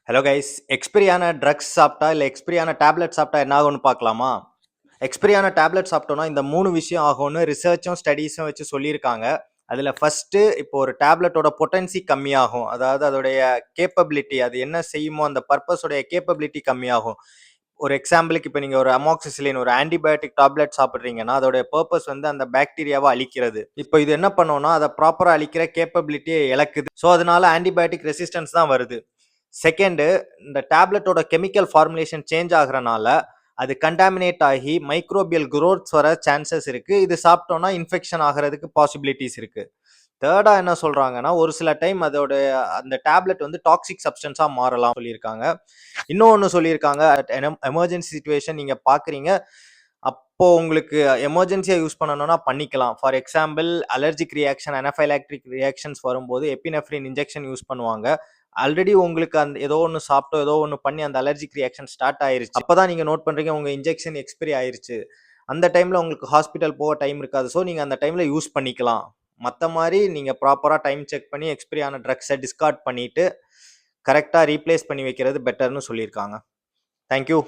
Hello guys, எக்ஸ்பிரியான drugs சாப்பிட்டா இல்லை எக்ஸ்பிரியான tablet சாப்பிட்டா என்ன ஆகும்னு பார்க்கலாமா? எக்ஸ்பிரியான டேப்லெட் சாப்பிட்டோம்னா இந்த 3 விஷயம் ஆகும்னு ரிசர்ச்சும் ஸ்டடீஸும் வச்சு சொல்லியிருக்காங்க. அதில் ஃபர்ஸ்ட்டு இப்போ ஒரு டேப்லெட்டோட பொட்டன்சி கம்மியாகும். அதாவது அதோடைய கேப்பபிலிட்டி, அது என்ன செய்யுமோ அந்த பர்பஸோடைய கேப்பபிலிட்டி கம்மியாகும். ஒரு எக்ஸாம்பிளுக்கு இப்போ நீங்கள் ஒரு அமாக்சிசிலின் ஒரு ஆன்டிபயோட்டிக் டேப்லெட் சாப்பிட்றீங்கன்னா அதோடைய பர்பஸ் வந்து அந்த பாக்டீரியாவை அழிக்கிறது. இப்போ இது என்ன பண்ணோம்னா அதை ப்ராப்பராக அழிக்கிற கேப்பபிலிட்டியை இழக்குது. ஸோ அதனால ஆன்டிபயோட்டிக் ரெசிஸ்டன்ஸ் தான் வருது. செகண்டு, இந்த டேப்லெட்டோட கெமிக்கல் ஃபார்முலேஷன் சேஞ்ச் ஆகுறனால அது கண்டாமினேட் ஆகி மைக்ரோபியல் குரோத்ஸ் வர சான்சஸ் இருக்கு. இது சாப்பிட்டோம்னா இன்ஃபெக்ஷன் ஆகிறதுக்கு பாசிபிலிட்டிஸ் இருக்கு. தேர்டா என்ன சொல்றாங்கன்னா, ஒரு சில டைம் அதோட அந்த டேப்லெட் வந்து டாக்ஸிக் சப்ஸ்டன்ஸா மாறலாம் சொல்லியிருக்காங்க. இன்னொன்னு சொல்லியிருக்காங்க, எமர்ஜென்சி சிச்சுவேஷன் நீங்க பார்க்குறீங்க. அப்போ உங்களுக்கு எமர்ஜென்சியா யூஸ் பண்ணணும்னா பண்ணிக்கலாம். For example allergic reaction, anaphylactic reactions வரும்போது எபினெஃப்ரின் இன்ஜெக்ஷன் யூஸ் பண்ணுவாங்க. ஆல்ரெடி உங்களுக்கு அந்த ஏதோ ஒன்று சாப்பிட்டோ ஏதோ ஒன்று பண்ணி அந்த அலர்ஜிக் ரியாக்ஷன் ஸ்டார்ட் ஆயிருச்சு. அப்பதான் நீங்க நோட் பண்றீங்க உங்க இன்ஜெக்ஷன் எக்ஸ்பைரி ஆயிருச்சு. அந்த டைம்ல உங்களுக்கு ஹாஸ்பிட்டல் போக டைம் இருக்காது. ஸோ நீங்க அந்த டைம்ல யூஸ் பண்ணிக்கலாம். மற்ற மாதிரி நீங்க ப்ராப்பரா டைம் செக் பண்ணி எக்ஸ்பைரி ஆன ட்ரக்ஸை டிஸ்கார்ட் பண்ணிட்டு கரெக்டா ரீப்ளேஸ் பண்ணி வைக்கிறது பெட்டர்னு சொல்லியிருக்காங்க. தேங்க்யூ.